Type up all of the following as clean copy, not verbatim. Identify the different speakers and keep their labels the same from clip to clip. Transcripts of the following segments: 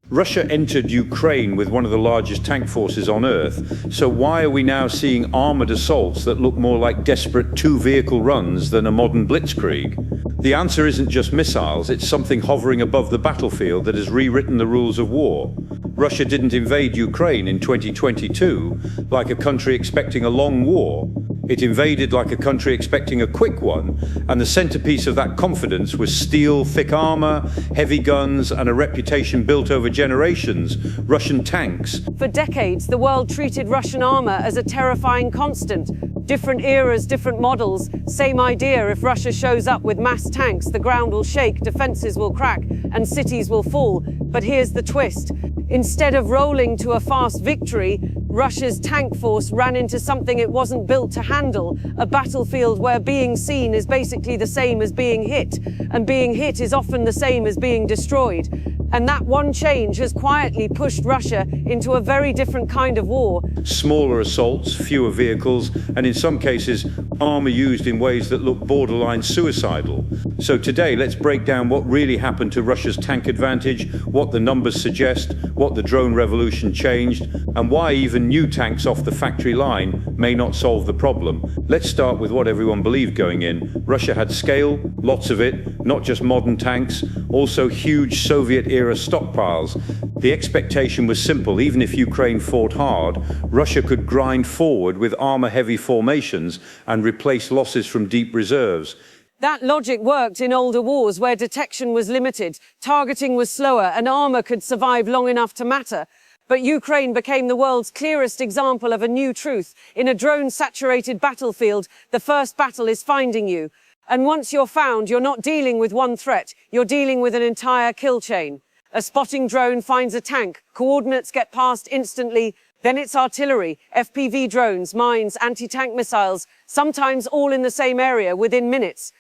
Speaker 1: Russia entered Ukraine with one of the largest tank forces on Earth, so why are we now seeing armoured assaults that look more like desperate two-vehicle runs than a modern blitzkrieg? The answer isn't just missiles, it's something hovering above the battlefield that has rewritten the rules of war. Russia didn't invade Ukraine in 2022 like a country expecting a long war. It invaded like a country expecting a quick one, and the centerpiece of that confidence was steel, thick armor, heavy guns, and a reputation built over generations: Russian tanks.
Speaker 2: For decades, the world treated Russian armor as a terrifying constant. Different eras, different models, same idea: if Russia shows up with mass tanks, the ground will shake, defenses will crack, and cities will fall. But here's the twist. Instead of rolling to a fast victory, Russia's tank force ran into something it wasn't built to handle, a battlefield where being seen is basically the same as being hit, and being hit is often the same as being destroyed. And that one change has quietly pushed Russia into a very different kind of war.
Speaker 1: Smaller assaults, fewer vehicles, and in some cases, armor used in ways that look borderline suicidal. So today, let's break down what really happened to Russia's tank advantage, what the numbers suggest, what the drone revolution changed, and why even new tanks off the factory line may not solve the problem. Let's start with what everyone believed going in. Russia had scale, lots of it, not just modern tanks, also huge Soviet-era stockpiles. The expectation was simple: even if Ukraine fought hard, Russia could grind forward with armor-heavy formations and replace losses from deep reserves.
Speaker 2: That logic worked in older wars where detection was limited, targeting was slower, and armor could survive long enough to matter. But Ukraine became the world's clearest example of a new truth. In a drone-saturated battlefield, the first battle is finding you. And once you're found, you're not dealing with one threat, you're dealing with an entire kill chain. A spotting drone finds a tank, coordinates get passed instantly, then it's artillery, FPV drones, mines, anti-tank missiles, sometimes all in the same area within minutes.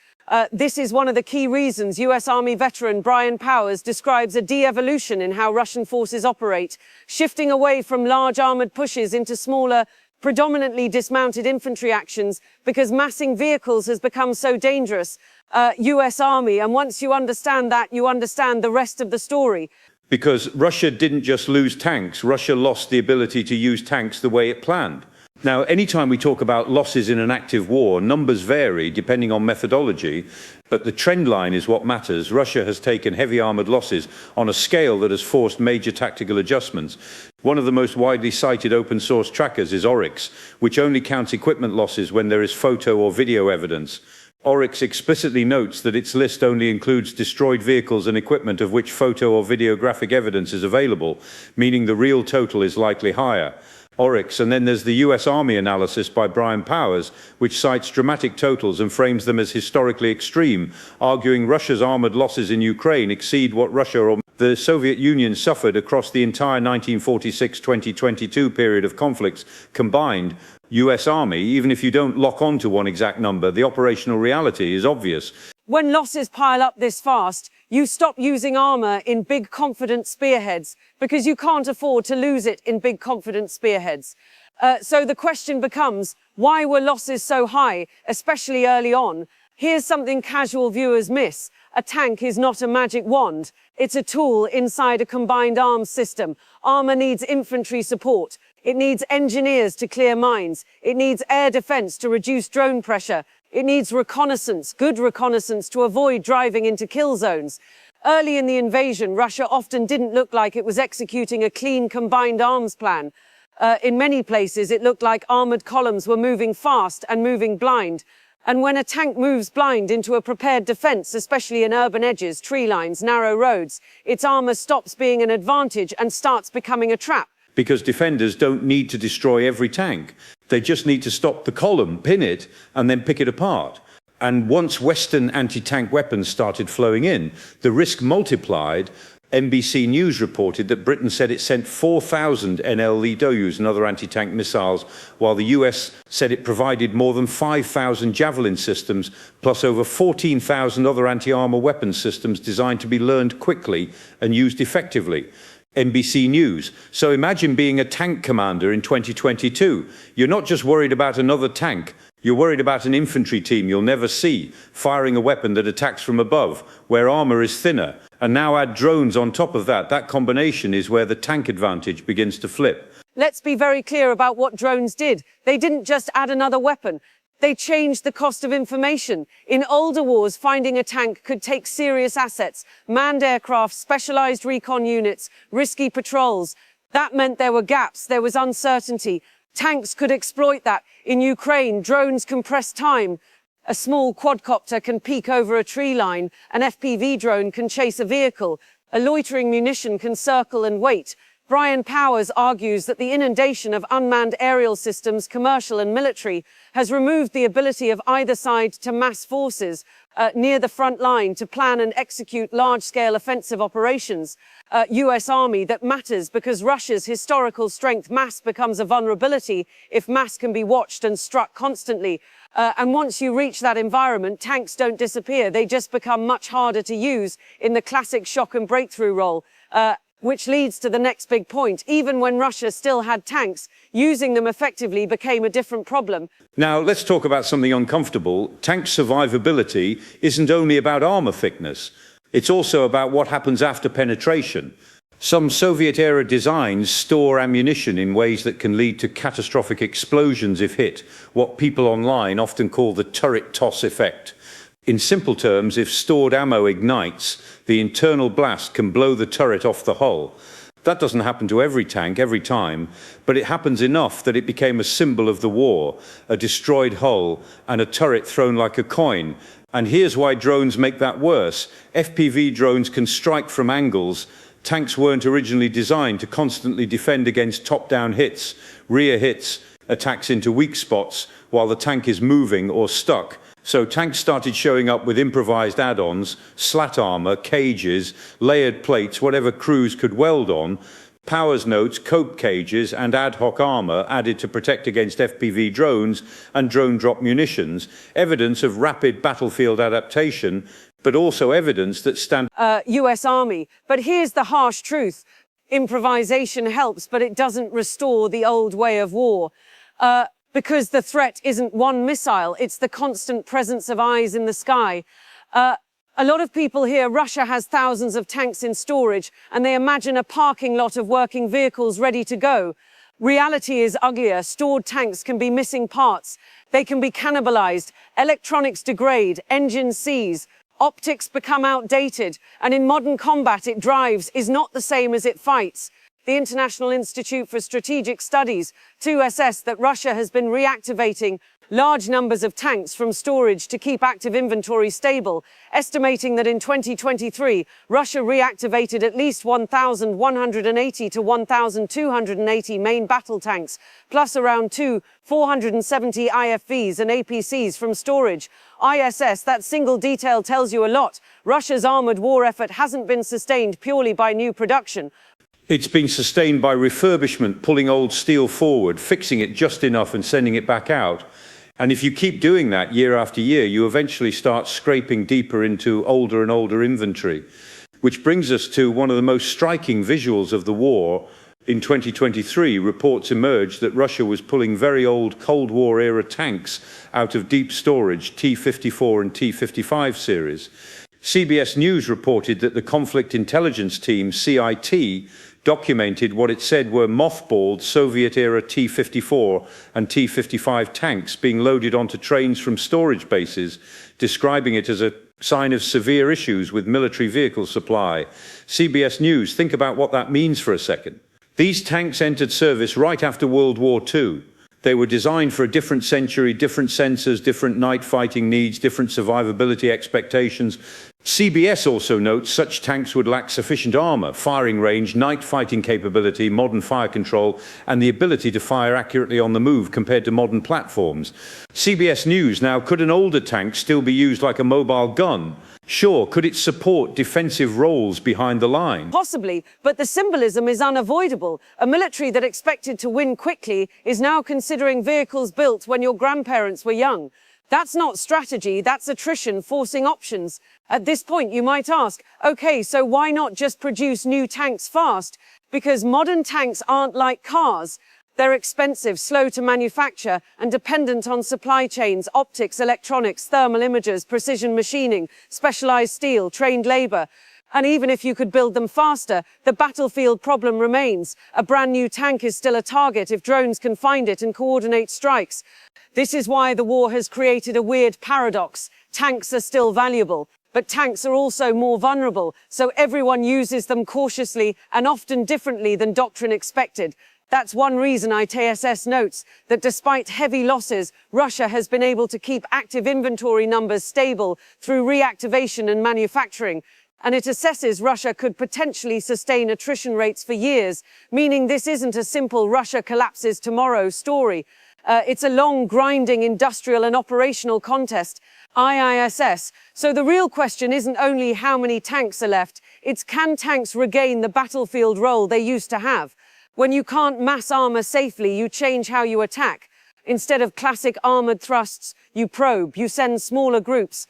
Speaker 2: This is one of the key reasons US Army veteran Brian Powers describes a de-evolution in how Russian forces operate, shifting away from large armored pushes into smaller, predominantly dismounted infantry actions because massing vehicles has become so dangerous. US Army, and once you understand that, you understand the rest of the story.
Speaker 1: Because Russia didn't just lose tanks, Russia lost the ability to use tanks the way it planned. Now, anytime we talk about losses in an active war, numbers vary depending on methodology, but the trend line is what matters. Russia has taken heavy armored losses on a scale that has forced major tactical adjustments. One of the most widely cited open source trackers is Oryx, which only counts equipment losses when there is photo or video evidence. Oryx explicitly notes that its list only includes destroyed vehicles and equipment of which photo or videographic evidence is available, meaning the real total is likely higher. Oryx, and then there's the US Army analysis by Brian Powers, which cites dramatic totals and frames them as historically extreme, arguing Russia's armored losses in Ukraine exceed what Russia or the Soviet Union suffered across the entire 1946-2022 period of conflicts combined. US Army, even if you don't lock on to one exact number, the operational reality is obvious.
Speaker 2: When losses pile up this fast, you stop using armor in big confident spearheads because you can't afford to lose it in big confident spearheads. So the question becomes, why were losses so high, especially early on? Here's something casual viewers miss. A tank is not a magic wand. It's a tool inside a combined arms system. Armor needs infantry support. It needs engineers to clear mines. It needs air defense to reduce drone pressure. It needs reconnaissance, good reconnaissance, to avoid driving into kill zones. Early in the invasion, Russia often didn't look like it was executing a clean combined arms plan. In many places, it looked like armored columns were moving fast and moving blind. And when a tank moves blind into a prepared defense, especially in urban edges, tree lines, narrow roads, its armor stops being an advantage and starts becoming a trap.
Speaker 1: Because defenders don't need to destroy every tank. They just need to stop the column, pin it, and then pick it apart. And once Western anti-tank weapons started flowing in, the risk multiplied. NBC News reported that Britain said it sent 4,000 NL-Leadoyus and other anti-tank missiles, while the US said it provided more than 5,000 Javelin systems, plus over 14,000 other anti-armor weapons systems designed to be learned quickly and used effectively. NBC News. So imagine being a tank commander in 2022. You're not just worried about another tank. You're worried about an infantry team you'll never see, firing a weapon that attacks from above, where armor is thinner. And now add drones on top of that. That combination is where the tank advantage begins to flip.
Speaker 2: Let's be very clear about what drones did. They didn't just add another weapon. They changed the cost of information. In older wars, finding a tank could take serious assets, manned aircraft, specialized recon units, risky patrols. That meant there were gaps, there was uncertainty. Tanks could exploit that. In Ukraine, drones compress time. A small quadcopter can peek over a tree line. An FPV drone can chase a vehicle. A loitering munition can circle and wait. Brian Powers argues that the inundation of unmanned aerial systems, commercial and military, has removed the ability of either side to mass forces near the front line to plan and execute large-scale offensive operations. US Army, that matters because Russia's historical strength, mass becomes a vulnerability if mass can be watched and struck constantly. And once you reach that environment, tanks don't disappear. They just become much harder to use in the classic shock and breakthrough role. Which leads to the next big point. Even when Russia still had tanks, using them effectively became a different problem.
Speaker 1: Now, let's talk about something uncomfortable. Tank survivability isn't only about armor thickness. It's also about what happens after penetration. Some Soviet-era designs store ammunition in ways that can lead to catastrophic explosions if hit, what people online often call the turret toss effect. In simple terms, if stored ammo ignites, the internal blast can blow the turret off the hull. That doesn't happen to every tank every time, but it happens enough that it became a symbol of the war, a destroyed hull and a turret thrown like a coin. And here's why drones make that worse. FPV drones can strike from angles. Tanks weren't originally designed to constantly defend against top-down hits, rear hits, attacks into weak spots while the tank is moving or stuck. So tanks started showing up with improvised add-ons, slat armor, cages, layered plates, whatever crews could weld on, Powers notes cope cages and ad hoc armor added to protect against FPV drones and drone-drop munitions, evidence of rapid battlefield adaptation, but also evidence that
Speaker 2: US Army. But here's the harsh truth. Improvisation helps, but it doesn't restore the old way of war. Because the threat isn't one missile, it's the constant presence of eyes in the sky. A lot of people here, Russia has thousands of tanks in storage, and they imagine a parking lot of working vehicles ready to go. Reality is uglier. Stored tanks can be missing parts. They can be cannibalized. Electronics degrade, engines seize, optics become outdated, and in modern combat it drives is not the same as it fights. The International Institute for Strategic Studies to assess that Russia has been reactivating large numbers of tanks from storage to keep active inventory stable, estimating that in 2023, Russia reactivated at least 1,180 to 1,280 main battle tanks, plus around 470 IFVs and APCs from storage. ISS, that single detail tells you a lot. Russia's armored war effort hasn't been sustained purely by new production.
Speaker 1: It's been sustained by refurbishment, pulling old steel forward, fixing it just enough and sending it back out. And if you keep doing that year after year, you eventually start scraping deeper into older and older inventory. Which brings us to one of the most striking visuals of the war. In 2023, reports emerged that Russia was pulling very old Cold War era tanks out of deep storage, T-54 and T-55 series. CBS News reported that the Conflict Intelligence Team, CIT, documented what it said were mothballed Soviet-era T-54 and T-55 tanks being loaded onto trains from storage bases, describing it as a sign of severe issues with military vehicle supply. CBS News, think about what that means for a second. These tanks entered service right after World War II. They were designed for a different century, different sensors, different night fighting needs, different survivability expectations. CBS also notes such tanks would lack sufficient armor, firing range, night fighting capability, modern fire control, and the ability to fire accurately on the move compared to modern platforms. CBS News, now, could an older tank still be used like a mobile gun? Sure, could it support defensive roles behind the line?
Speaker 2: Possibly, but the symbolism is unavoidable. A military that expected to win quickly is now considering vehicles built when your grandparents were young. That's not strategy, that's attrition forcing options. At this point, you might ask, okay, so why not just produce new tanks fast? Because modern tanks aren't like cars. They're expensive, slow to manufacture, and dependent on supply chains, optics, electronics, thermal imagers, precision machining, specialized steel, trained labor. And even if you could build them faster, the battlefield problem remains. A brand new tank is still a target if drones can find it and coordinate strikes. This is why the war has created a weird paradox. Tanks are still valuable, but tanks are also more vulnerable, so everyone uses them cautiously and often differently than doctrine expected. That's one reason ITSS notes that despite heavy losses, Russia has been able to keep active inventory numbers stable through reactivation and manufacturing. And it assesses Russia could potentially sustain attrition rates for years, meaning this isn't a simple Russia collapses tomorrow story. It's a long, grinding industrial and operational contest, IISS. So the real question isn't only how many tanks are left, it's can tanks regain the battlefield role they used to have? When you can't mass armor safely, you change how you attack. Instead of classic armored thrusts, you probe, you send smaller groups,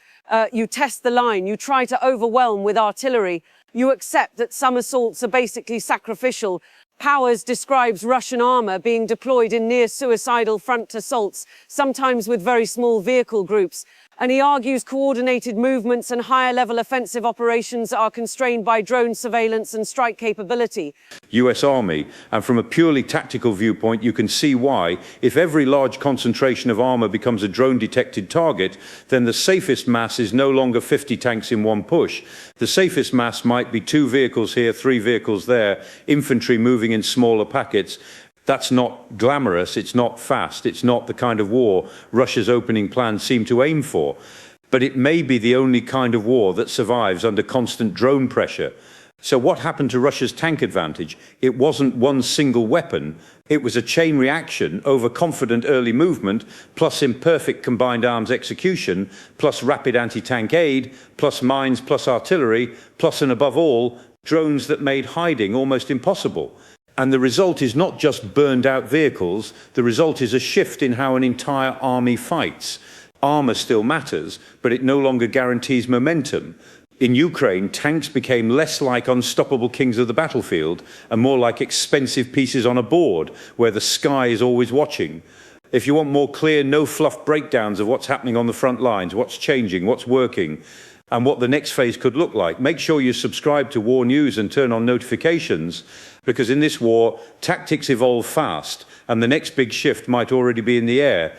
Speaker 2: you test the line, you try to overwhelm with artillery. You accept that some assaults are basically sacrificial. Powers describes Russian armor being deployed in near-suicidal front assaults, sometimes with very small vehicle groups. And he argues coordinated movements and higher-level offensive operations are constrained by drone surveillance and strike capability.
Speaker 1: US Army, and from a purely tactical viewpoint, you can see why, if every large concentration of armor becomes a drone-detected target, then the safest mass is no longer 50 tanks in one push. The safest mass might be 2 vehicles here, 3 vehicles there, infantry moving in smaller packets. That's not glamorous, it's not fast, it's not the kind of war Russia's opening plans seem to aim for. But it may be the only kind of war that survives under constant drone pressure. So what happened to Russia's tank advantage? It wasn't one single weapon, it was a chain reaction over confident early movement, plus imperfect combined arms execution, plus rapid anti-tank aid, plus mines, plus artillery, plus and above all, drones that made hiding almost impossible. And the result is not just burned out vehicles, the result is a shift in how an entire army fights. Armor still matters, but it no longer guarantees momentum. In Ukraine, tanks became less like unstoppable kings of the battlefield and more like expensive pieces on a board where the sky is always watching. If you want more clear, no-fluff breakdowns of what's happening on the front lines, what's changing, what's working, and what the next phase could look like, make sure you subscribe to War News and turn on notifications, because in this war, tactics evolve fast, and the next big shift might already be in the air.